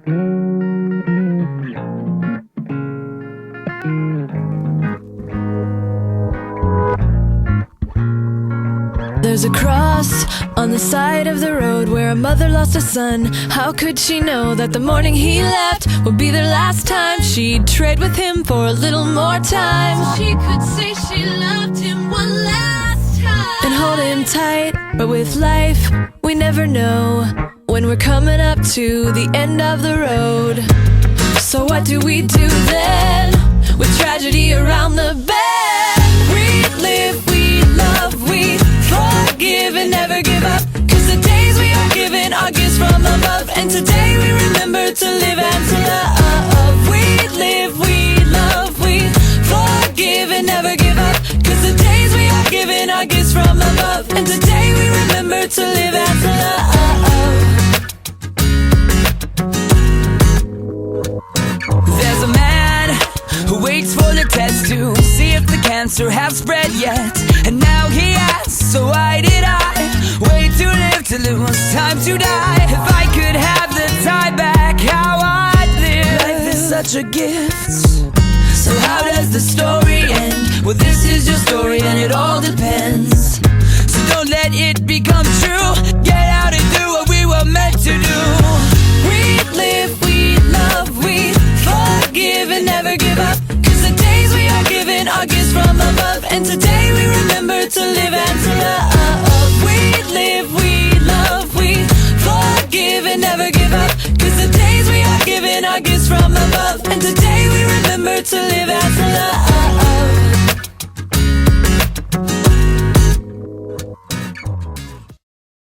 There's a cross on the side of the road where a mother lost a son. How could she know that the morning he left would be the last time she'd trade with him for a little more time? So she could say she loved him one last time and hold him tight. But with life, we never know when we're coming up to the end of the road. So what do we do then with tragedy around the bend? We live, we love, we forgive and never give up, 'cause the days we are given are gifts from above. And today we remember to live and to love. We live, we love, we forgive and never give up, 'cause the days we are given are gifts from above. And today we remember to live and to love. There's a man who waits for the test to see if the cancer has spread yet. And now he asks, so why did I wait to live till it was time to die? If I could have the time back, how I'd live. Life is such a gift, so how does the story end? Well, this is your story and it all depends. So don't let it become true. Get out and do what we were meant to do. We live, we love, we forgive and never give up, 'cause the days we are given are gifts from above. And today we remember to live and to love. We live, we love, we forgive and never give up, 'cause the days we are given are gifts from above. And today we remember to live and to love.